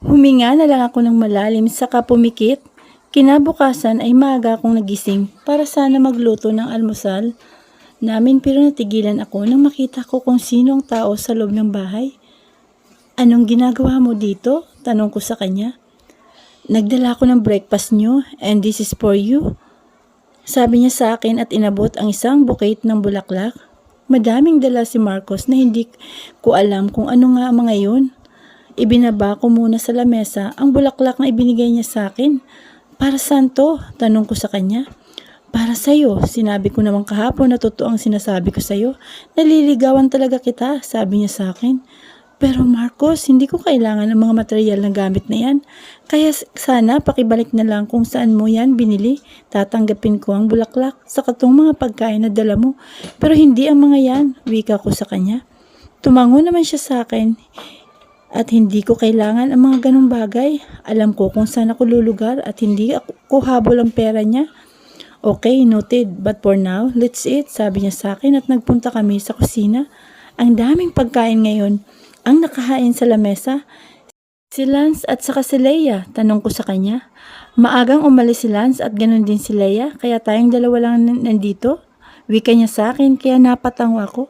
Huminga na lang ako ng malalim saka pumikit. Kinabukasan ay maaga akong nagising para sana magluto ng almusal namin pero natigilan ako nang makita ko kung sino ang tao sa loob ng bahay. Anong ginagawa mo dito? Tanong ko sa kanya. Nagdala ko ng breakfast nyo and this is for you. Sabi niya sa akin at inabot ang isang bouquet ng bulaklak. Madaming dala si Marcos na hindi ko alam kung ano nga ang mga yun. Ibinaba ko muna sa lamesa ang bulaklak na ibinigay niya sa akin. Para saan to? Tanong ko sa kanya. Para sa'yo, sinabi ko naman kahapon na totoo ang sinasabi ko sa'yo. Naliligawan talaga kita, sabi niya sa akin. Pero Marcos, hindi ko kailangan ng mga material na gamit na yan. Kaya sana pakibalik na lang kung saan mo yan binili. Tatanggapin ko ang bulaklak sa katong mga pagkain na dala mo. Pero hindi ang mga yan, wika ko sa kanya. Tumango naman siya sa akin. At hindi ko kailangan ang mga ganong bagay. Alam ko kung saan ako lulugar at hindi ako habol ang pera niya. Okay, noted. But for now, let's eat, sabi niya sa akin at nagpunta kami sa kusina. Ang daming pagkain ngayon ang nakahain sa lamesa. Si Lance at saka si Leia, tanong ko sa kanya. Maagang umalis si Lance at ganun din si Leia, kaya tayong dalawa lang nandito. Wika niya sa akin, kaya napatango ako.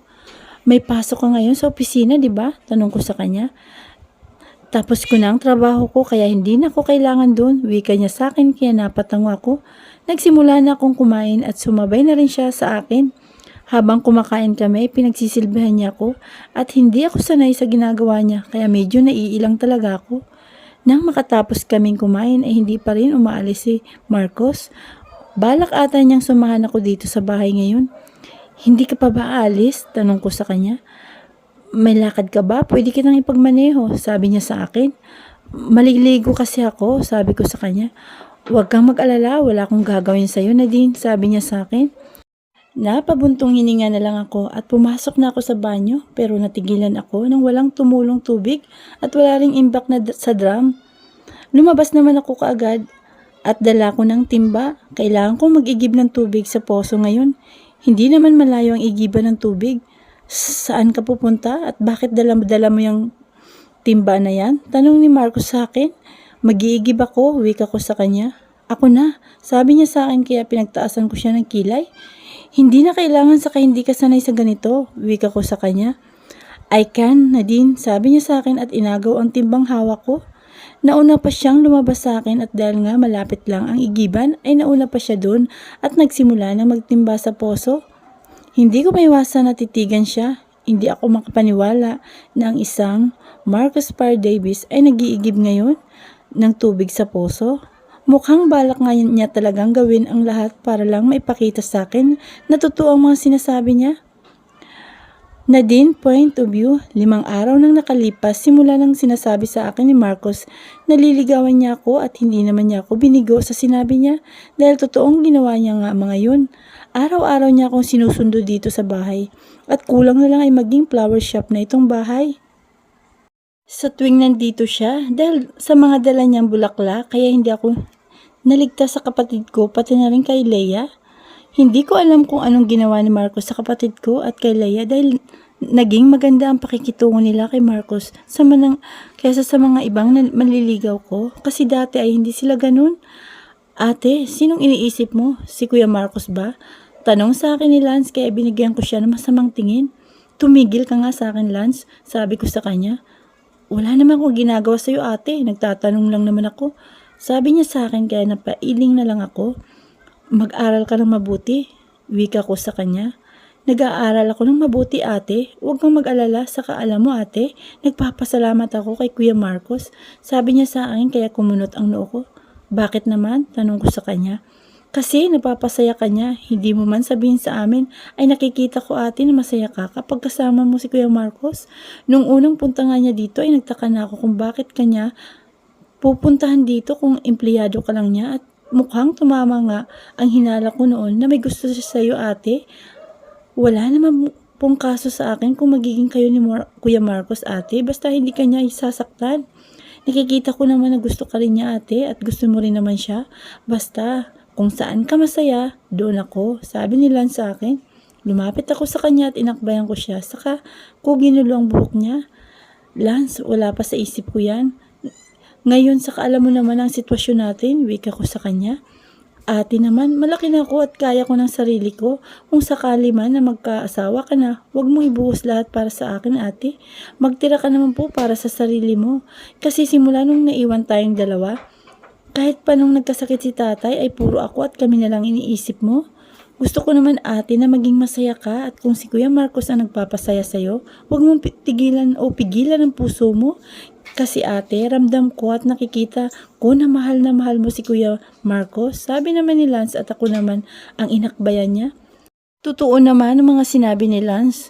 May pasok ka ngayon sa opisina, di ba? Tanong ko sa kanya. Tapos ko na ang trabaho ko kaya hindi na ako kailangan doon. Wika niya sa akin kaya napatango ako. Nagsimula na akong kumain at sumabay na rin siya sa akin. Habang kumakain kami, pinagsisilbihan niya ako at hindi ako sanay sa ginagawa niya kaya medyo naiilang talaga ako. Nang makatapos kaming kumain ay hindi pa rin umaalis si Marcos. Balak ata niyang sumahan ako dito sa bahay ngayon. Hindi ka pa ba aalis? Tanong ko sa kanya. May lakad ka ba? Pwede kitang ipagmaneho, sabi niya sa akin. Maliligo kasi ako, sabi ko sa kanya. Huwag kang mag-alala, wala akong gagawin sa'yo, Nadine, sabi niya sa akin. Napabuntong hininga na lang ako at pumasok na ako sa banyo pero natigilan ako nang walang tumulong tubig at wala ring imbak na sa drum. Lumabas naman ako kaagad at dala ko ng timba. Kailangan ko mag-igib ng tubig sa poso ngayon. Hindi naman malayo ang igiban ng tubig. Saan ka pupunta at bakit dala mo yung timba na yan? Tanong ni Marcos sa akin. Mag-iigib ako, wika ko sa kanya. Ako na, sabi niya sa akin kaya pinagtaasan ko siya ng kilay. Hindi na kailangan saka hindi ka sanay sa ganito, wika ko sa kanya. I can, Nadine, sabi niya sa akin at inagaw ang timbang hawak ko. Nauna pa siyang lumabas sa akin at dahil nga malapit lang ang igiban ay nauna pa siya doon at nagsimula na magtimba sa poso. Hindi ko maiwasan na titigan siya. Hindi ako makapaniwala na ang isang Marcos Par Davis ay nag-iigib ngayon ng tubig sa poso. Mukhang balak nga niya talagang gawin ang lahat para lang maipakita sa akin na totoo ang mga sinasabi niya. Nadine, point of view, 5 araw nang nakalipas simula nang sinasabi sa akin ni Marcos na liligawan niya ako at hindi naman niya ako binigo sa sinabi niya dahil totoong ginawa niya nga mga yun. Araw-araw niya akong sinusundo dito sa bahay at kulang na lang ay maging flower shop na itong bahay. Sa tuwing nandito siya dahil sa mga dala niyang bulaklak kaya hindi ako naligtas sa kapatid ko pati na rin kay Leia. Hindi ko alam kung anong ginawa ni Marcos sa kapatid ko at kay Leia dahil naging maganda ang pakikitungo nila kay Marcos kaysa sa mga ibang manliligaw ko kasi dati ay hindi sila ganun. Ate, sinong iniisip mo? Si Kuya Marcos ba? Tanong sa akin ni Lance kaya binigyan ko siya ng masamang tingin. Tumigil ka nga sa akin, Lance, sabi ko sa kanya. Wala naman akong ginagawa sa'yo, ate. Nagtatanong lang naman ako. Sabi niya sa akin kaya napailing na lang ako. Mag-aral ka ng mabuti, wika ko sa kanya. Nag-aaral ako ng mabuti, ate. Huwag kang mag-alala, saka alam mo, ate, nagpapasalamat ako kay Kuya Marcos. Sabi niya sa akin kaya kumunot ang noo ko. Bakit naman? Tanong ko sa kanya. Kasi napapasaya ka niya, hindi mo man sabihin sa amin, ay nakikita ko ate na masaya ka kapag kasama mo si Kuya Marcos. Nung unang punta nga niya dito ay nagtaka na ako kung bakit kanya pupuntahan dito kung empleyado ka lang niya at mukhang tumama nga ang hinala ko noon na may gusto siya sa'yo ate. Wala naman pong kaso sa akin kung magiging kayo ni Kuya Marcos ate, basta hindi kanya isasaktan. Nakikita ko naman na gusto ka rin niya ate at gusto mo rin naman siya. Basta kung saan ka masaya, doon ako, sabi ni Lance sa akin. Lumapit ako sa kanya at inakbayan ko siya. Saka ko ginulo ang buhok niya. Lance, wala pa sa isip ko yan. Ngayon, saka alam mo naman ang sitwasyon natin, wika ko sa kanya. Ate naman, malaki na ako at kaya ko ng sarili ko. Kung sakali man na magkaasawa ka na, huwag mong ibuhos lahat para sa akin, ate. Magtira ka naman po para sa sarili mo. Kasi simula nung naiwan tayong dalawa, kahit pa nung nagkasakit si tatay ay puro ako at kami na lang iniisip mo. Gusto ko naman ate na maging masaya ka at kung si Kuya Marcos ang nagpapasaya sa'yo, huwag mong tigilan o pigilan ang puso mo. Kasi ate, ramdam ko at nakikita ko na mahal mo si Kuya Marcos. Sabi naman ni Lance at ako naman ang inakbayan niya. Totoo naman ang mga sinabi ni Lance.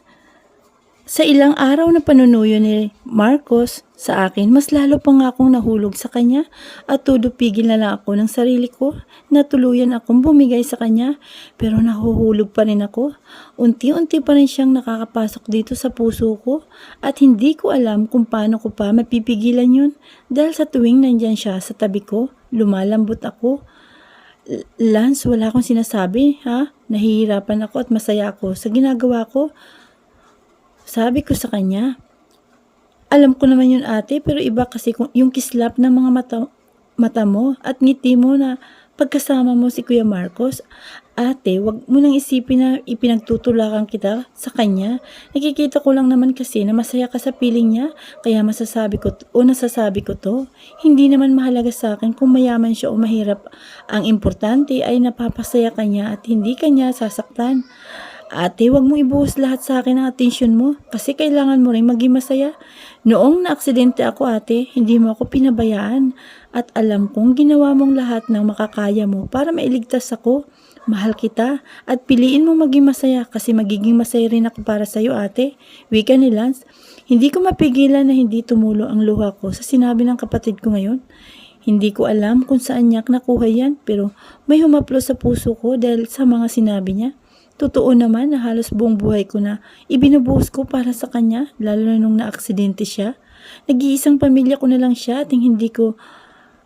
Sa ilang araw na panunuyo ni Marcos sa akin, mas lalo pa nga akong nahulog sa kanya at tudupigil na lang ako ng sarili ko na tuluyan akong bumigay sa kanya pero nahuhulog pa rin ako. Unti-unti pa rin siyang nakakapasok dito sa puso ko at hindi ko alam kung paano ko pa mapipigilan yun dahil sa tuwing nandyan siya sa tabi ko, lumalambot ako. Lance, wala akong sinasabi ha? Nahihirapan ako at masaya ako sa ginagawa ko. Sabi ko sa kanya, alam ko naman yun ate, pero iba kasi yung kislap ng mga mata mo at ngiti mo na pagkasama mo si Kuya Marcos. Ate, wag mo nang isipin na ipinagtutulakan kita sa kanya. Nakikita ko lang naman kasi na masaya ka sa piling niya, kaya nasasabi ko to. Hindi naman mahalaga sa akin kung mayaman siya o mahirap. Ang importante ay napapasaya kanya at hindi kanya sasaktan. Ate, wag mong ibuhos lahat sa akin ang atensyon mo kasi kailangan mo rin maging masaya. Noong naaksidente ako ate, hindi mo ako pinabayaan at alam kong ginawa mong lahat ng makakaya mo para mailigtas ako. Mahal kita at piliin mo maging masaya kasi magiging masaya rin ako para sa'yo ate. Wika ni Lance, hindi ko mapigilan na hindi tumulo ang luha ko sa sinabi ng kapatid ko ngayon. Hindi ko alam kung saan niya nakuha yan pero may humaplo sa puso ko dahil sa mga sinabi niya. Totoo naman na halos buong buhay ko na ibinubuhos ko para sa kanya, lalo na nung naaksidente siya. Nag-iisang pamilya ko na lang siya at hindi ko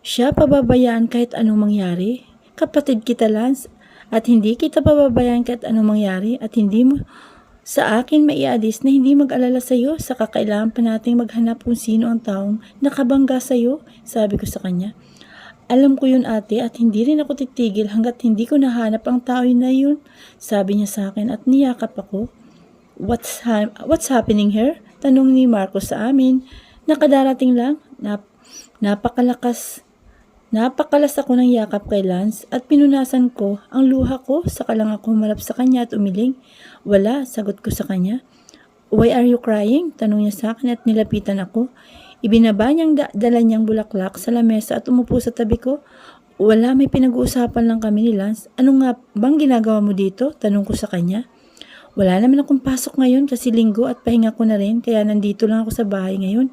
siya pababayaan kahit anong mangyari. Kapatid kita Lance at hindi kita pababayaan kahit anong mangyari at hindi mo sa akin maiadis na hindi mag-alala sa iyo sa kakailangan pa nating maghanap kung sino ang taong nakabangga sa iyo, sabi ko sa kanya. Alam ko yun ate at hindi rin ako titigil hanggat hindi ko nahanap ang tao na yun. Sabi niya sa akin at niyakap ako. What's happening here? Tanong ni Marcos sa amin. Nakadarating lang. Napakalas ako ng yakap kay Lance at pinunasan ko ang luha ko saka lang ako humarap sa kanya at umiling. Wala, sagot ko sa kanya. Why are you crying? Tanong niya sa akin at nilapitan ako. Ibinaba niyang dala niyang bulaklak sa lamesa at umupo sa tabi ko. Wala, may pinag-uusapan lang kami ni Lance. Ano nga bang ginagawa mo dito? Tanong ko sa kanya. Wala naman akong pasok ngayon kasi linggo at pahinga ko na rin kaya nandito lang ako sa bahay ngayon.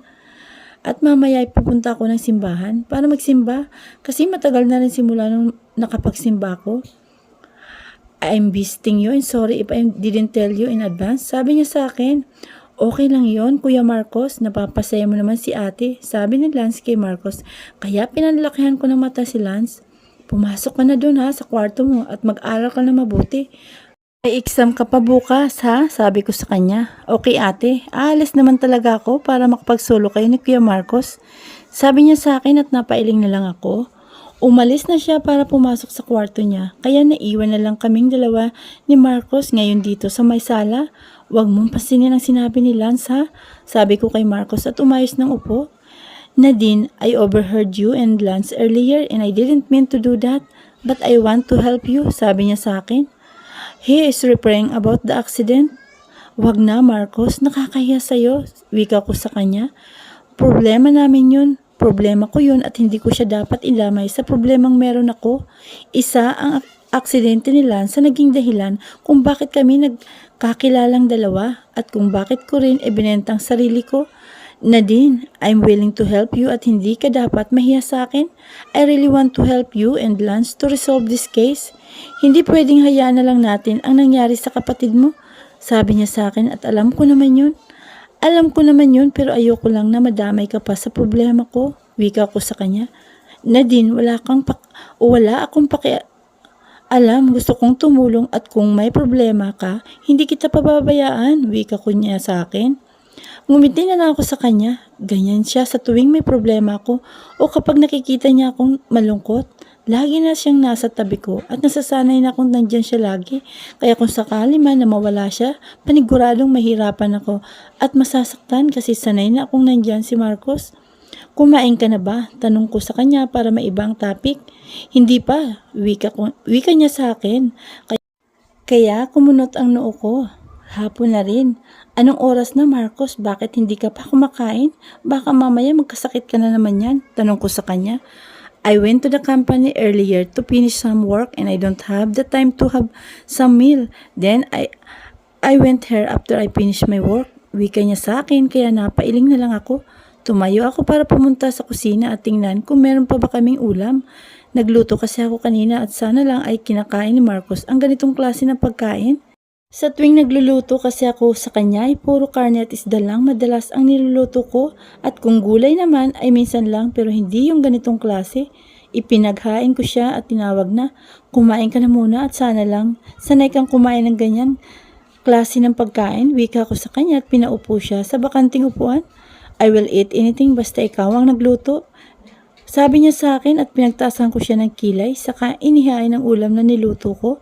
At mamaya ay pupunta ako ng simbahan para magsimba kasi matagal na rin simula nung nakapagsimba ko. I'm visiting you and sorry if I didn't tell you in advance. Sabi niya sa akin. Okay lang yon, Kuya Marcos, napapasaya mo naman si ate, sabi ni Lance kay Marcos. Kaya pinanlakihan ko ng mata si Lance. Pumasok ka na doon ha, sa kwarto mo at mag-aral ka na mabuti. May exam ka pa bukas ha, sabi ko sa kanya. Okay ate, aalis naman talaga ako para makapagsolo kayo ni Kuya Marcos. Sabi niya sa akin at napailing na lang ako. Umalis na siya para pumasok sa kwarto niya, kaya naiwan na lang kaming dalawa ni Marcos ngayon dito sa may sala. Huwag mong pasinin ang sinabi ni Lance ha, sabi ko kay Marcos at umayos ng upo. Nadine, I overheard you and Lance earlier and I didn't mean to do that, but I want to help you, sabi niya sa akin. He is referring about the accident. Huwag na Marcos, nakakahiya sa'yo, wika ko sa kanya. Problema namin yun. Problema ko yun at hindi ko siya dapat ilamay sa problemang meron ako. Isa ang aksidente ni Lance sa naging dahilan kung bakit kami nagkakilalang dalawa at kung bakit ko rin ibinentang sarili ko. Nadine, I'm willing to help you at hindi ka dapat mahiya sa akin. I really want to help you and Lance to resolve this case. Hindi pwedeng hayaan na lang natin ang nangyari sa kapatid mo. Sabi niya sa akin at alam ko naman yun. Alam ko naman yun pero ayoko lang na madamay ka pa sa problema ko. Wika ko sa kanya. Nadine, wala akong Alam, gusto kong tumulong at kung may problema ka, hindi kita pababayaan, wika ko niya sa akin. Ngumiti na lang ako sa kanya. Ganyan siya sa tuwing may problema ako o kapag nakikita niya akong malungkot. Lagi na siyang nasa tabi ko at nasasanay na akong nandyan siya lagi. Kaya kung sakali man na mawala siya, paniguradong mahirapan ako at masasaktan kasi sanay na akong nandyan si Marcos. Kumain ka na ba? Tanong ko sa kanya para maibang topic. Hindi pa, wika niya sa akin. Kaya kumunot ang noo ko. Hapon na rin. Anong oras na, Marcos? Bakit hindi ka pa kumakain? Baka mamaya magkasakit ka na naman yan. Tanong ko sa kanya. I went to the company earlier to finish some work and I don't have the time to have some meal. Then I went here after I finished my work. Wika niya sa akin kaya napailing na lang ako. Tumayo ako para pumunta sa kusina at tingnan kung meron pa ba kaming ulam. Nagluto kasi ako kanina at sana lang ay kinakain ni Marcos ang ganitong klase ng pagkain. Sa tuwing nagluluto kasi ako sa kanya ay puro karne at isda lang madalas ang niluluto ko at kung gulay naman ay minsan lang pero hindi yung ganitong klase. Ipinaghain ko siya at tinawag na, kumain ka na muna at sana lang, sanay kang kumain ng ganyan klase ng pagkain. Wika ko sa kanya at pinaupo siya sa bakanting upuan. I will eat anything basta ikaw ang nagluto. Sabi niya sa akin at pinagtaasan ko siya ng kilay saka inihain ng ulam na niluto ko.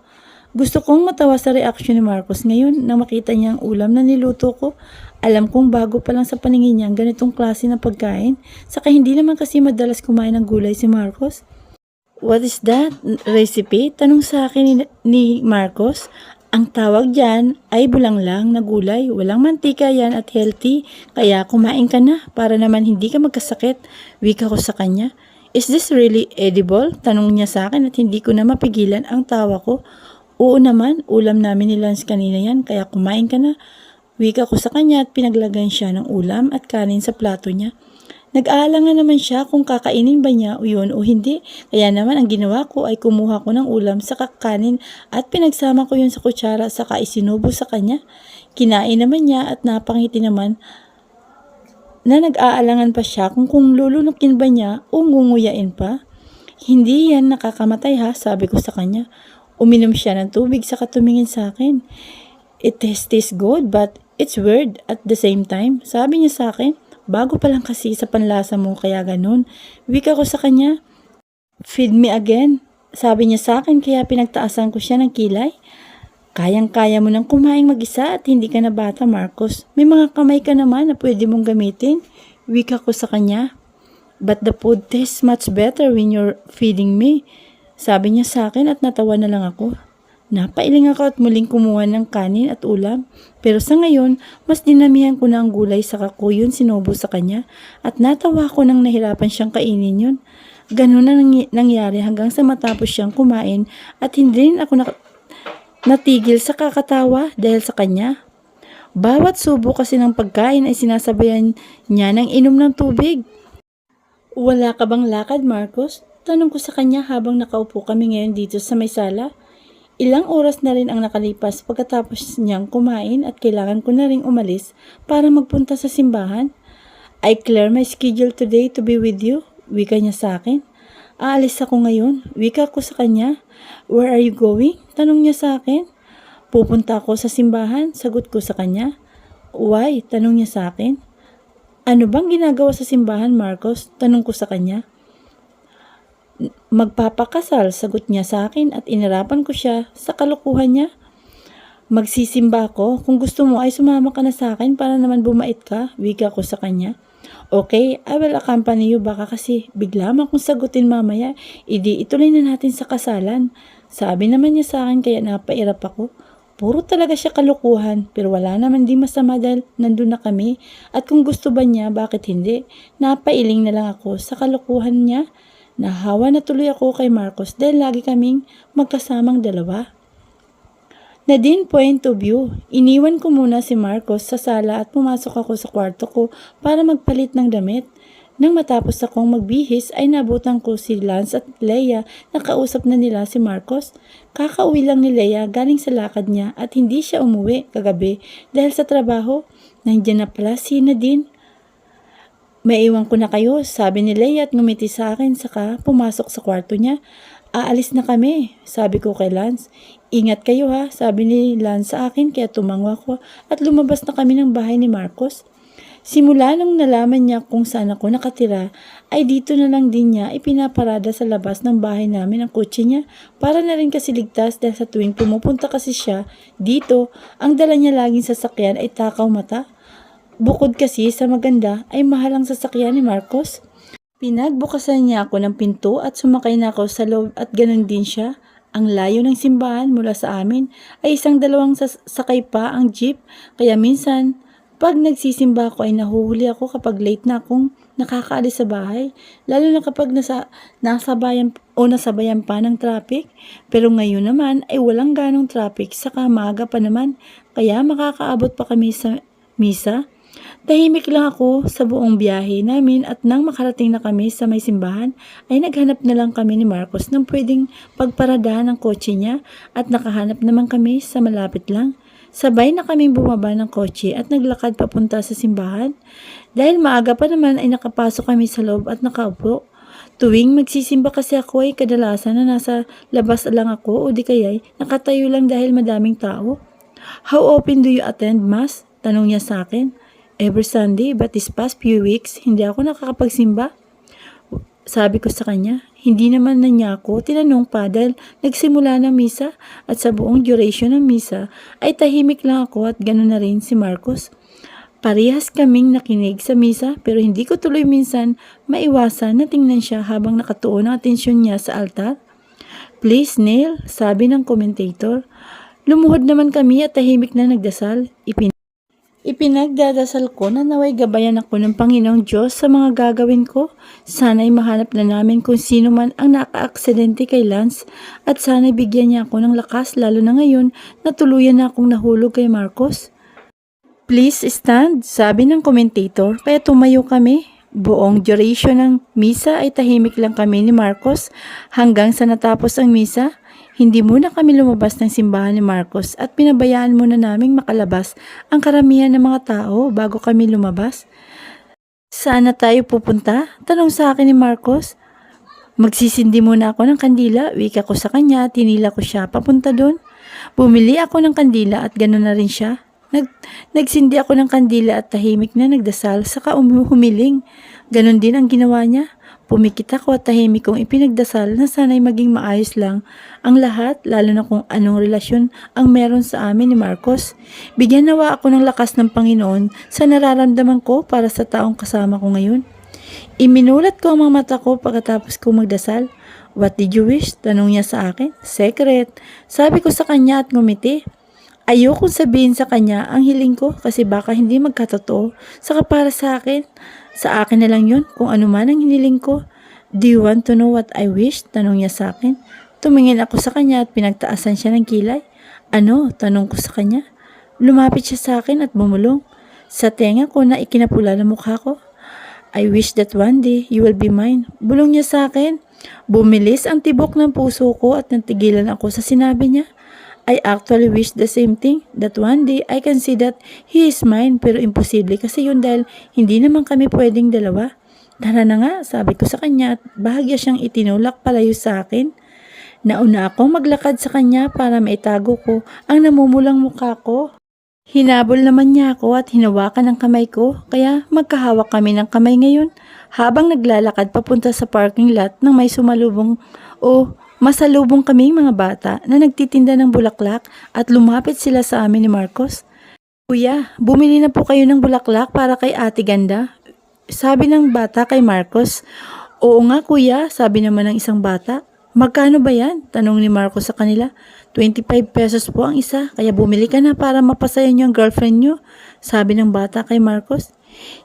Gusto kong matawa sa reaksyon ni Marcos ngayon nang makita niya ang ulam na niluto ko. Alam kong bago pa lang sa paningin niya ang ganitong klase ng pagkain. Saka hindi naman kasi madalas kumain ng gulay si Marcos. What is that? Recipe? Tanong sa akin ni Marcos. Ang tawag dyan ay bulanglang na gulay. Walang mantika yan at healthy. Kaya kumain ka na para naman hindi ka magkasakit. Wika ko sa kanya. Is this really edible? Tanong niya sa akin at hindi ko na mapigilan ang tawa ko. Oo naman, ulam namin ni Lance kanina yan, kaya kumain ka na. Wika ko sa kanya at pinaglagyan siya ng ulam at kanin sa plato niya. Nag-aalangan naman siya kung kakainin ba niya o yun o hindi. Kaya naman ang ginawa ko ay kumuha ko ng ulam sa kakanin at pinagsama ko yun sa kutsara saka isinubo sa kanya. Kinain naman niya at napangiti naman na nag-aalangan pa siya kung lulunukin ba niya o ngunguyain pa. Hindi yan nakakamatay ha, sabi ko sa kanya. Uminom siya ng tubig saka tumingin sa akin. It tastes good but it's weird at the same time. Sabi niya sa akin, bago pa lang kasi sa panlasa mo kaya ganun. Wika ko sa kanya, feed me again. Sabi niya sa akin kaya pinagtaasan ko siya ng kilay. Kayang-kaya mo nang kumain mag-isa at hindi ka na bata, Marcos. May mga kamay ka naman na pwede mong gamitin. Wika ko sa kanya. But the food tastes much better when you're feeding me. Sabi niya sa akin at natawa na lang ako. Napailing ako at muling kumuha ng kanin at ulam. Pero sa ngayon, mas dinamihan ko na ang gulay sa ko yun sinubo sa kanya. At natawa ko nang nahirapan siyang kainin yun. Ganun na nangyari hanggang sa matapos siyang kumain at hindi rin ako natigil sa kakatawa dahil sa kanya. Bawat subo kasi ng pagkain ay sinasabayan niya ng inom ng tubig. Wala ka bang lakad, Marcos? Tanong ko sa kanya habang nakaupo kami ngayon dito sa may sala. Ilang oras na rin ang nakalipas pagkatapos niyang kumain at kailangan ko na ring umalis para magpunta sa simbahan. I clear my schedule today to be with you, wika niya sa akin. Aalis ako ngayon, wika ko sa kanya. Where are you going? Tanong niya sa akin. Pupunta ako sa simbahan, sagot ko sa kanya. Why? Tanong niya sa akin. Ano bang ginagawa sa simbahan, Marcos? Tanong ko sa kanya. Magpapakasal, sagot niya sa akin at inirapan ko siya sa kalokohan niya. Magsisimba ako, kung gusto mo ay sumama ka na sa akin para naman bumait ka, wika ko sa kanya. Okay, I will accompany you, baka kasi bigla man kung sagutin mamaya, idi ituloy na natin sa kasalan. Sabi naman niya sa akin kaya napairap ako. Puro talaga siya kalukuhan pero wala naman di masama dahil nandun na kami at kung gusto ba niya bakit hindi. Napailing na lang ako sa kalukuhan niya. Nahawa na tuloy ako kay Marcos dahil lagi kaming magkasamang dalawa. Nadine point of view, iniwan ko muna si Marcos sa sala at pumasok ako sa kwarto ko para magpalit ng damit. Nang matapos akong magbihis ay nabutan ko si Lance at Leia na kausap na nila si Marcos. Kakauwi lang ni Leia galing sa lakad niya at hindi siya umuwi kagabi dahil sa trabaho. Nandiyan na pala si Nadine. Maiwan ko na kayo, sabi ni Leia at ngumiti sa akin saka pumasok sa kwarto niya. Aalis na kami, sabi ko kay Lance. Ingat kayo ha, sabi ni Lance sa akin kaya tumango ako at lumabas na kami ng bahay ni Marcos. Simula nung nalaman niya kung saan ako nakatira, ay dito na lang din niya ipinaparada sa labas ng bahay namin ang kotse niya para na rin kasi ligtas dahil sa tuwing pumupunta kasi siya dito, ang dala niya laging sasakyan ay takaw mata. Bukod kasi sa maganda ay mahal ang sasakyan ni Marcos. Pinagbukasan niya ako ng pinto at sumakay na ako sa loob at ganun din siya. Ang layo ng simbahan mula sa amin ay isang dalawang sakay pa ang jeep kaya minsan pag nagsisimba ako ay nahuhuli ako kapag late na akong nakakaalis sa bahay, lalo na kapag nasabayan pa ng traffic. Pero ngayon naman ay walang ganong traffic, saka maaga pa naman, kaya makakaabot pa kami sa misa. Tahimik lang ako sa buong biyahe namin at nang makarating na kami sa may simbahan, ay naghanap na lang kami ni Marcos ng pwedeng pagparadahan ng kotse niya at nakahanap naman kami sa malapit lang. Sabay na kaming bumaba ng kotse at naglakad papunta sa simbahan. Dahil maaga pa naman ay nakapasok kami sa loob at nakaupo. Tuwing magsisimba kasi ako ay kadalasan na nasa labas lang ako o di kaya'y nakatayo lang dahil madaming tao. How often do you attend mass? Tanong niya sa akin. Every Sunday, but this past few weeks, hindi ako nakakapagsimba. Sabi ko sa kanya, hindi naman na niya ako tinanong pa dahil nagsimula ng misa at sa buong duration ng misa ay tahimik lang ako at ganoon na rin si Marcos. Parehas kaming nakinig sa misa pero hindi ko tuloy minsan maiwasan na tingnan siya habang nakatuon ang atensyon niya sa altar. Please Neil, sabi ng commentator. Lumuhod naman kami at tahimik na nagdasal. Ipinagdadasal ko na naway gabayan ako ng Panginoong Diyos sa mga gagawin ko. Sana'y mahanap na namin kung sino man ang naka-aksidente kay Lance at sana'y bigyan niya ako ng lakas lalo na ngayon na tuluyan na akong nahulog kay Marcos. Please stand, sabi ng commentator, kaya tumayo kami. Buong duration ng misa ay tahimik lang kami ni Marcos hanggang sa natapos ang misa. Hindi muna kami lumabas ng simbahan ni Marcos at pinabayaan muna naming makalabas ang karamihan ng mga tao bago kami lumabas. Saan na tayo pupunta? Tanong sa akin ni Marcos. Magsisindi muna ako ng kandila, wika ko sa kanya, tinila ko siya papunta doon. Bumili ako ng kandila at gano'n na rin siya. Nagsindi ako ng kandila at tahimik na nagdasal saka humiling. Ganon din ang ginawa niya. Pumikit ako at tahimik kong ipinagdasal na sana'y maging maayos lang ang lahat lalo na kung anong relasyon ang meron sa amin ni Marcos. Bigyan nawa ako ng lakas ng Panginoon sa nararamdaman ko para sa taong kasama ko ngayon. Iminulat ko ang mga mata ko pagkatapos kong magdasal. What did you wish? Tanong niya sa akin. Secret. Sabi ko sa kanya at ngumiti. Ayokong sabihin sa kanya ang hiling ko kasi baka hindi magkatotoo. Saka para sa akin na lang yun kung ano man ang hiniling ko. Do you want to know what I wish? Tanong niya sa akin. Tumingin ako sa kanya at pinagtaasan siya ng kilay. Ano? Tanong ko sa kanya. Lumapit siya sa akin at bumulong. Sa tenga ko na ikinapula ng mukha ko. I wish that one day you will be mine. Bulong niya sa akin. Bumilis ang tibok ng puso ko at natigilan ako sa sinabi niya. I actually wish the same thing, that one day I can see that he is mine, pero imposible kasi yun dahil hindi naman kami pwedeng dalawa. Tara na nga, sabi ko sa kanya at bahagya siyang itinulak palayo sa akin. Nauna akong maglakad sa kanya para maitago ko ang namumulang mukha ko. Hinabol naman niya ako at hinawakan ang kamay ko, kaya magkahawak kami ng kamay ngayon habang naglalakad papunta sa parking lot ng may sumalubong masalubong kaming mga bata na nagtitinda ng bulaklak at lumapit sila sa amin ni Marcos. Kuya, bumili na po kayo ng bulaklak para kay Ate Ganda. Sabi ng bata kay Marcos. Oo nga kuya, sabi naman ng isang bata. Magkano ba yan? Tanong ni Marcos sa kanila. 25 pesos po ang isa, kaya bumili ka na para mapasaya niyo ang girlfriend niyo. Sabi ng bata kay Marcos.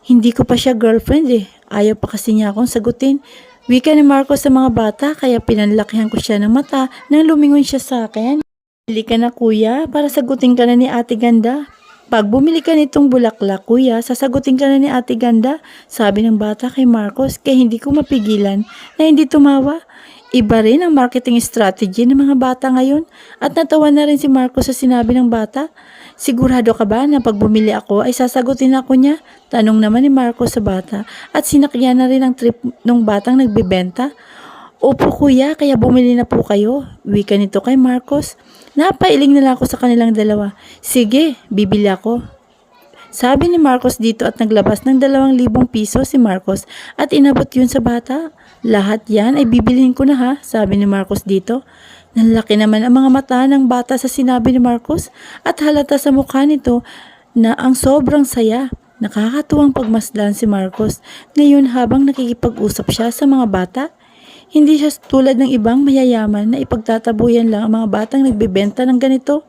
Hindi ko pa siya girlfriend eh. Ayaw pa kasi niya akong sagutin. Wika ni Marcos sa mga bata kaya pinanlakihan ko siya ng mata nang lumingon siya sa akin. Bili ka na kuya para sagutin ka na ni Ate Ganda. Pag bumili ka nitong bulaklak kuya, sasagutin ka na ni Ate Ganda. Sabi ng bata kay Marcos kaya hindi ko mapigilan na hindi tumawa. Iba rin ang marketing strategy ng mga bata ngayon at natawa na rin si Marcos sa sinabi ng bata. Sigurado ka ba na pag bumili ako ay sasagutin ako niya? Tanong naman ni Marcos sa bata at sinakyan na rin ang trip ng batang nagbibenta. Opo kuya, kaya bumili na po kayo. Wika nito kay Marcos. Napailing na lang ako sa kanilang dalawa. Sige, bibili ako. Sabi ni Marcos dito at naglabas ng 2,000 piso si Marcos at inabot yun sa bata. Lahat yan ay bibilihin ko na ha, sabi ni Marcos dito. Nanlaki naman ang mga mata ng bata sa sinabi ni Marcos at halata sa mukha nito na ang sobrang saya. Nakakatuwang pagmasdan si Marcos ngayon habang nakikipag-usap siya sa mga bata. Hindi siya tulad ng ibang mayayaman na ipagtatabuyan lang ang mga batang nagbebenta ng ganito.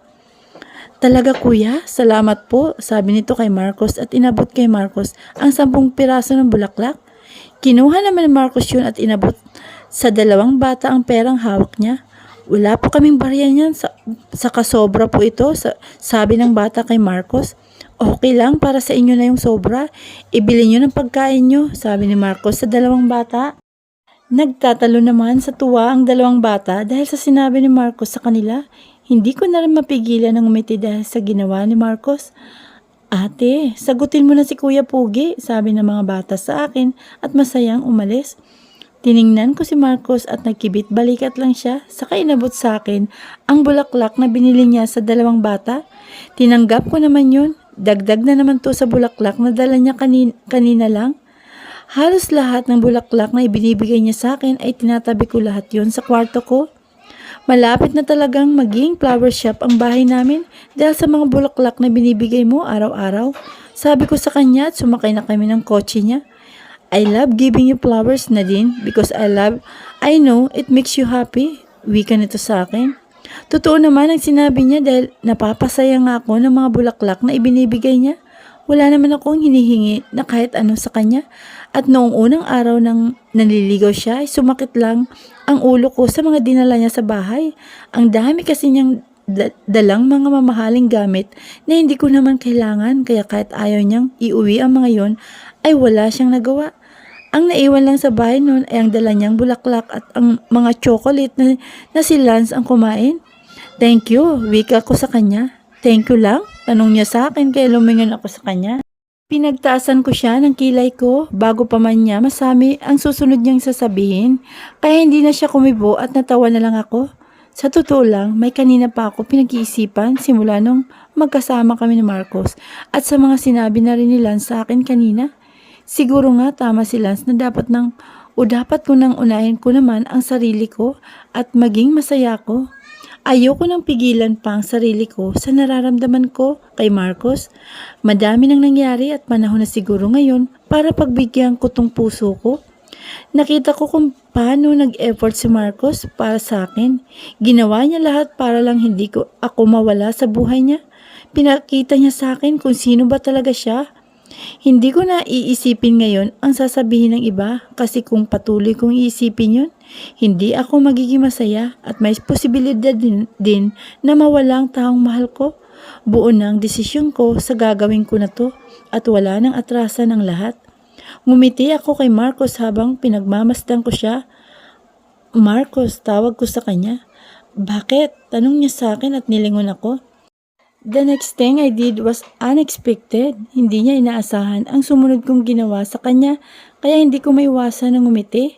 Talaga kuya, salamat po, sabi nito kay Marcos at inabot kay Marcos ang 10 piraso ng bulaklak. Kinuha naman ni Marcos yun at inabot sa 2 bata ang perang hawak niya. Wala po kaming barya niyan, sa kasobra po ito, sabi ng bata kay Marcos. Okay lang, para sa inyo na yung sobra. Ibili nyo ng pagkain nyo, sabi ni Marcos sa 2 bata. Nagtatalo naman sa tuwa ang 2 bata dahil sa sinabi ni Marcos sa kanila. Hindi ko na rin mapigilan ng umiti dahil sa ginawa ni Marcos. Ate, sagutin mo na si Kuya Pugi, sabi ng mga bata sa akin at masayang umalis. Tiningnan ko si Marcos at nagkibit balikat lang siya, saka inabot sa akin ang bulaklak na binili niya sa 2 bata. Tinanggap ko naman yun. Dagdag na naman to sa bulaklak na dala niya kanina lang. Halos lahat ng bulaklak na ibinibigay niya sa akin ay tinatabi ko lahat yon sa kwarto ko. Malapit na talagang maging flower shop ang bahay namin dahil sa mga bulaklak na binibigay mo araw-araw. Sabi ko sa kanya at sumakay na kami ng kotse niya. I love giving you flowers, Nadine, because I know it makes you happy. Wika nito sa akin. Totoo naman ang sinabi niya dahil napapasaya nga ako ng mga bulaklak na ibinibigay niya. Wala naman akong hinihingi na kahit ano sa kanya. At noong unang araw nang naliligaw siya ay sumakit lang ang ulo ko sa mga dinala niya sa bahay. Ang dami kasi niyang dalang mga mamahaling gamit na hindi ko naman kailangan kaya kahit ayaw niyang iuwi ang mga yon ay wala siyang nagawa. Ang naiwan lang sa bahay noon ay ang dala niyang bulaklak at ang mga chocolate na si Lance ang kumain. Thank you, wika ko sa kanya. Thank you lang, tanong niya sa akin kaya lumingon ako sa kanya. Pinagtaasan ko siya ng kilay ko bago pa man niya masami ang susunod niyang sasabihin. Kaya hindi na siya kumibo at natawa na lang ako. Sa totoo lang, may kanina pa ako pinag-iisipan simula nung magkasama kami ni Marcos at sa mga sinabi na rin ni Lance sa akin kanina. Siguro nga tama si Lance na dapat ko nang unahin ko naman ang sarili ko at maging masaya ko. Ayoko nang pigilan pa ang sarili ko sa nararamdaman ko kay Marcos. Madami nang nangyari at panahon na siguro ngayon para pagbigyan ko tong puso ko. Nakita ko kung paano nag-effort si Marcos para sa akin. Ginawa niya lahat para lang hindi ako mawala sa buhay niya. Pinakita niya sa akin kung sino ba talaga siya. Hindi ko na iisipin ngayon ang sasabihin ng iba kasi kung patuloy kong iisipin yun, hindi ako magiging masaya at may posibilidad din na mawala ang taong mahal ko. Buo na ang desisyon ko sa gagawin ko na to at wala nang atrasan ang lahat. Ngumiti ako kay Marcos habang pinagmamasdan ko siya. Marcos, tawag ko sa kanya. Bakit? Tanong niya sa akin at nilingon ako. The next thing I did was unexpected. Hindi niya inaasahan ang sumunod kong ginawa sa kanya kaya hindi ko maiwasan ng ngumiti.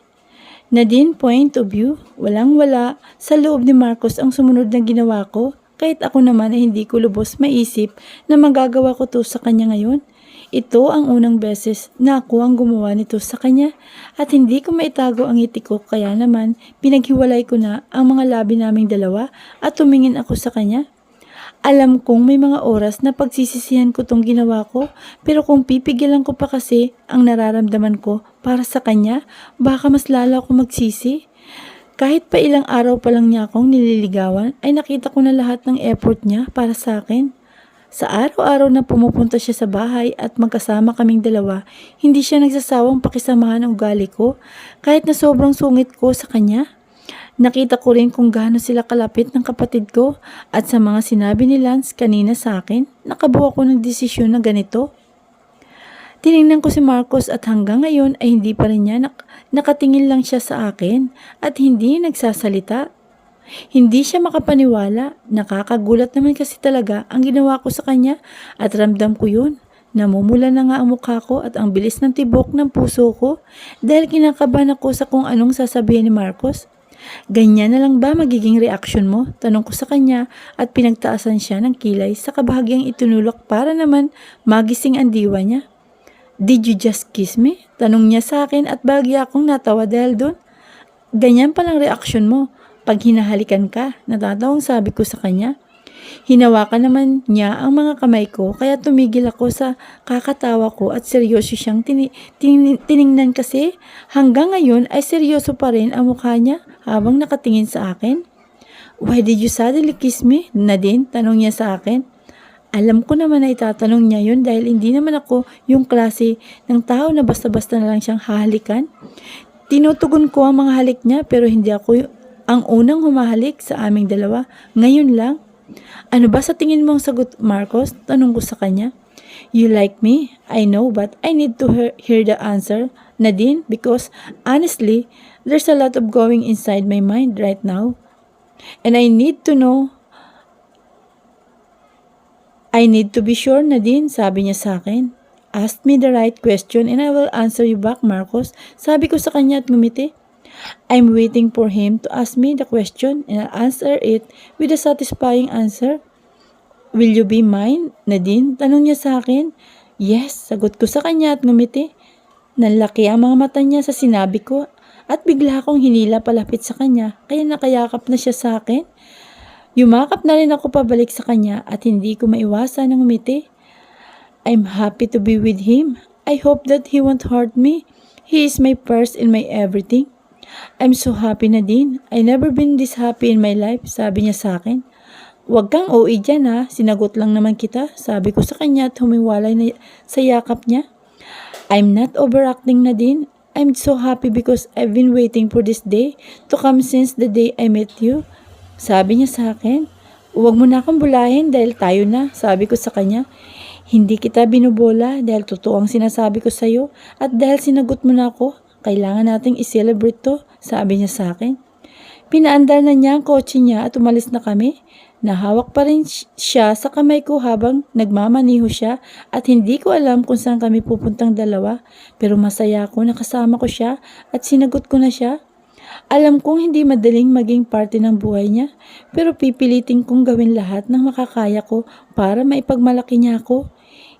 Nadine, point of view, walang-wala sa loob ni Marcos ang sumunod na ginawa ko kahit ako naman ay hindi ko lubos maisip na magagawa ko to sa kanya ngayon. Ito ang unang beses na ako ang gumawa nito sa kanya at hindi ko maitago ang ngiti ko kaya naman pinaghiwalay ko na ang mga labi naming dalawa at tumingin ako sa kanya. Alam kong may mga oras na pagsisisihan ko tong ginawa ko, pero kung pipigilan ko pa kasi ang nararamdaman ko para sa kanya, baka mas lalo ako magsisi. Kahit pa ilang araw pa lang niya akong nililigawan, ay nakita ko na lahat ng effort niya para sa akin. Sa araw-araw na pumupunta siya sa bahay at magkasama kaming dalawa, hindi siya nagsasawang pakisamahan ang ugali ko, kahit na sobrang sungit ko sa kanya. Nakita ko rin kung gaano sila kalapit ng kapatid ko at sa mga sinabi ni Lance kanina sa akin, nakabuo ko ng desisyon na ganito. Tinignan ko si Marcos at hanggang ngayon ay hindi pa rin niya nakatingin lang siya sa akin at hindi nagsasalita. Hindi siya makapaniwala, nakakagulat naman kasi talaga ang ginawa ko sa kanya at ramdam ko yun. Namumula na nga ang mukha ko at ang bilis ng tibok ng puso ko dahil kinakabahan ako sa kung anong sasabihin ni Marcos. Ganyan na lang ba magiging reaksyon mo? Tanong ko sa kanya at pinagtaasan siya ng kilay sa kabahagyang itinulak para naman magising ang diwa niya. Did you just kiss me? Tanong niya sa akin at bahagya akong natawa dahil doon. Ganyan palang reaksyon mo pag hinahalikan ka, natatawang sabi ko sa kanya. Hinawakan naman niya ang mga kamay ko kaya tumigil ako sa kakatawa ko at seryoso siyang tiningnan kasi hanggang ngayon ay seryoso pa rin ang mukha niya habang nakatingin sa akin. Why did you suddenly kiss me, Nadine? Tanong niya sa akin. Alam ko naman na itatanong niya yun dahil hindi naman ako yung klase ng tao na basta-basta na lang siyang hahalikan. Tinutugon ko ang mga halik niya pero hindi ako ang unang humahalik sa aming dalawa. Ngayon lang. Ano ba sa tingin mong sagot, Marcos? Tanong ko sa kanya. You like me? I know, but I need to hear the answer, Nadine, because honestly, there's a lot of going inside my mind right now. And I need to know. I need to be sure, Nadine, sabi niya sa akin. Ask me the right question and I will answer you back, Marcos. Sabi ko sa kanya at ngumiti. I'm waiting for him to ask me the question and I'll answer it with a satisfying answer. Will you be mine, Nadine? Tanong niya sa akin. Yes, sagot ko sa kanya at ngumiti. Nanlaki ang mga mata niya sa sinabi ko at bigla akong hinila palapit sa kanya kaya nakayakap na siya sa akin. Yumakap na rin ako pabalik sa kanya at hindi ko maiwasan ng ngumiti. I'm happy to be with him. I hope that he won't hurt me. He is my first and my everything. I'm so happy, Nadine. I never been this happy in my life, sabi niya sa akin. Huwag kang OA dyan ha, sinagot lang naman kita, sabi ko sa kanya at humiwalay na sa yakap niya. I'm not overacting, Nadine. I'm so happy because I've been waiting for this day to come since the day I met you. Sabi niya sa akin. Huwag mo na akong bulahin dahil tayo na, sabi ko sa kanya. Hindi kita binubola dahil totoo ang sinasabi ko sa'yo at dahil sinagot mo na ako. Kailangan nating i-celebrate to, sabi niya sa akin. Pinaandar na niya ang kotse niya at umalis na kami. Nahawak pa rin siya sa kamay ko habang nagmamaniho siya at hindi ko alam kung saan kami pupuntang dalawa. Pero masaya ako na kasama ko siya at sinagot ko na siya. Alam kong hindi madaling maging parte ng buhay niya pero pipilitin kong gawin lahat ng makakaya ko para maipagmalaki niya ako.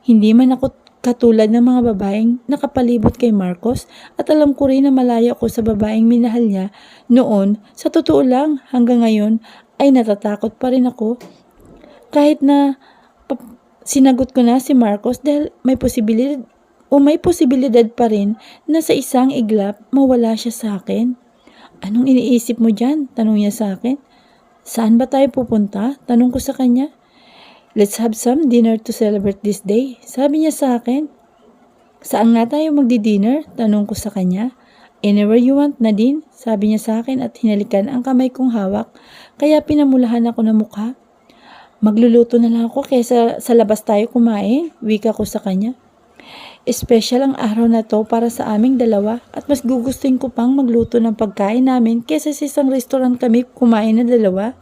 Hindi man ako katulad ng mga babaeng nakapalibot kay Marcos at alam ko rin na malayo ako sa babaeng minahal niya noon. Sa totoo lang, hanggang ngayon ay natatakot pa rin ako kahit na sinagot ko na si Marcos dahil may posibilidad pa rin na sa isang iglap mawala siya sa akin. Anong iniisip mo dyan? Tanong niya sa akin. Saan ba tayo pupunta? Tanong ko sa kanya. Let's have some dinner to celebrate this day. Sabi niya sa akin. Saan nga tayo magdi-dinner? Tanong ko sa kanya. Anywhere you want, Nadine. Sabi niya sa akin at hinalikan ang kamay kong hawak. Kaya pinamulahan ako ng mukha. Magluluto na lang ako kaysa sa labas tayo kumain. Wika ko sa kanya. Special ang araw na to para sa aming dalawa at mas gugustuhin ko pang magluto ng pagkain namin kaysa sa isang restaurant kami kumain na dalawa.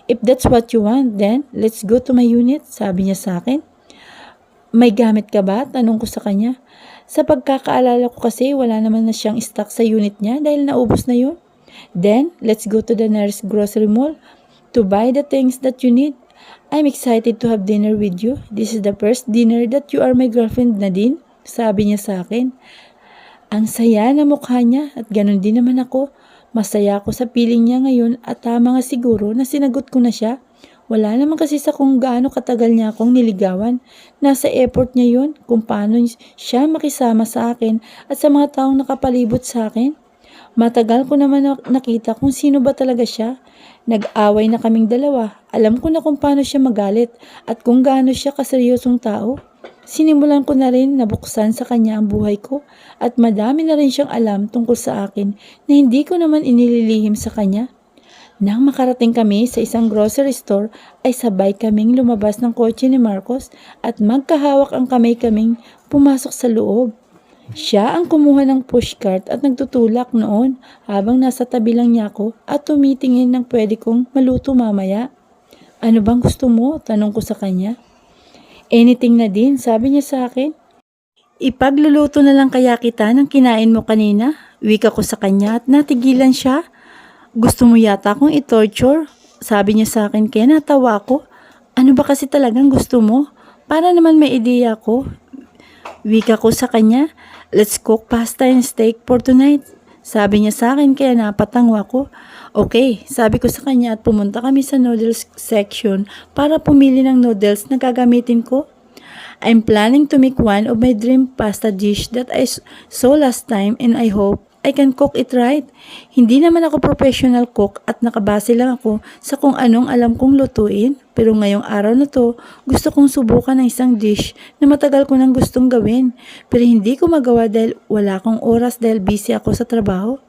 If that's what you want, then let's go to my unit, sabi niya sa akin. May gamit ka ba? Tanong ko sa kanya. Sa pagkakaalala ko kasi wala naman na siyang stock sa unit niya dahil naubos na yun. Then, let's go to the nearest grocery mall to buy the things that you need. I'm excited to have dinner with you. This is the first dinner that you are my girlfriend, Nadine, sabi niya sa akin. Ang saya na mukha niya at ganun din naman ako. Masaya ako sa piling niya ngayon at tama nga siguro na sinagot ko na siya. Wala naman kasi sa kung gaano katagal niya akong niligawan. Nasa effort niya yun kung paano siya makisama sa akin at sa mga taong nakapalibot sa akin. Matagal ko naman nakita kung sino ba talaga siya. Nag-away na kaming dalawa. Alam ko na kung paano siya magalit at kung gaano siya kaseryosong tao. Sinimulan ko na rin nabuksan sa kanya ang buhay ko at madami na rin siyang alam tungkol sa akin na hindi ko naman inililihim sa kanya. Nang makarating kami sa isang grocery store ay sabay kaming lumabas ng kotse ni Marcos at magkahawak ang kamay kaming pumasok sa loob. Siya ang kumuha ng pushcart at nagtutulak noon habang nasa tabi lang niya ako at tumitingin ng pwede kong maluto mamaya. Ano bang gusto mo? Tanong ko sa kanya. Anything na din, sabi niya sa akin. Ipagluluto na lang kaya kita ng kinain mo kanina? Wika ko sa kanya at natigilan siya. Gusto mo yata akong i-torture? Sabi niya sa akin kaya natawa ako. Ano ba kasi talagang gusto mo? Para naman may ideya ko. Wika ko sa kanya, let's cook pasta and steak for tonight. Sabi niya sa akin kaya napatangwa ko. Okay, sabi ko sa kanya at pumunta kami sa noodles section para pumili ng noodles na gagamitin ko. I'm planning to make one of my dream pasta dish that I saw last time and I hope I can cook it right. Hindi naman ako professional cook at nakabase lang ako sa kung anong alam kong lutuin. Pero ngayong araw na to, gusto kong subukan ng isang dish na matagal ko nang gustong gawin. Pero hindi ko magawa dahil wala akong oras dahil busy ako sa trabaho.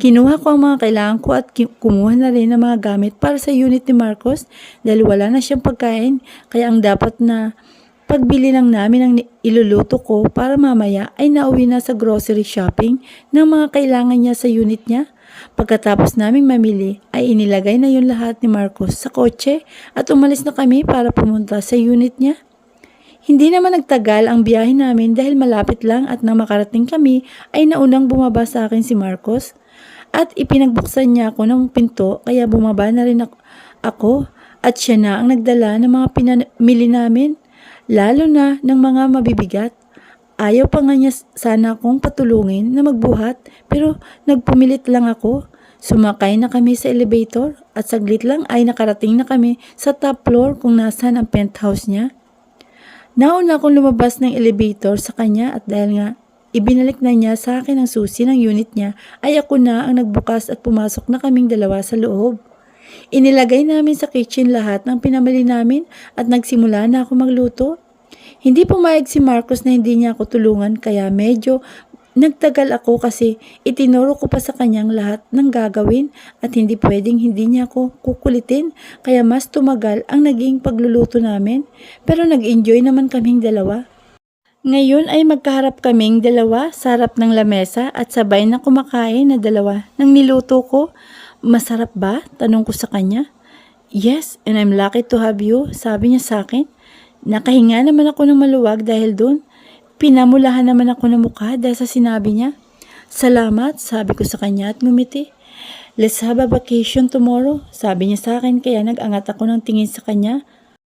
Kinuha ko ang mga kailangan ko at kumuha na rin ng mga gamit para sa unit ni Marcos dahil wala na siyang pagkain. Kaya ang dapat na pagbili lang namin ang iluluto ko para mamaya ay nauwi na sa grocery shopping ng mga kailangan niya sa unit niya. Pagkatapos naming mamili ay inilagay na yun lahat ni Marcos sa kotse at umalis na kami para pumunta sa unit niya. Hindi naman nagtagal ang biyahe namin dahil malapit lang at nang makarating kami ay naunang bumaba sa akin si Marcos at ipinagbuksan niya ako ng pinto kaya bumaba na rin ako at siya na ang nagdala ng mga pinamili namin. Lalo na ng mga mabibigat. Ayaw pa nga niya sana akong patulungin na magbuhat pero nagpumilit lang ako. Sumakay na kami sa elevator at saglit lang ay nakarating na kami sa top floor kung nasaan ang penthouse niya. Nauna akong lumabas ng elevator sa kanya at dahil nga ibinalik na niya sa akin ang susi ng unit niya ay ako na ang nagbukas at pumasok na kaming dalawa sa loob. Inilagay namin sa kitchen lahat ng pinamili namin at nagsimula na ako magluto. Hindi pumayag si Marcos na hindi niya ako tulungan kaya medyo nagtagal ako kasi itinuro ko pa sa kanyang lahat ng gagawin at hindi pwedeng hindi niya ako kukulitin kaya mas tumagal ang naging pagluluto namin pero nag-enjoy naman kaming dalawa. Ngayon ay magkaharap kaming dalawa sa harap ng lamesa at sabay na kumakain na dalawa ng niluto ko. Masarap ba? Tanong ko sa kanya. Yes, and I'm lucky to have you, sabi niya sa akin. Nakahinga naman ako ng maluwag dahil doon. Pinamulahan naman ako ng mukha dahil sa sinabi niya. Salamat, sabi ko sa kanya at ngumiti. Let's have a vacation tomorrow, sabi niya sa akin kaya nag-angat ako ng tingin sa kanya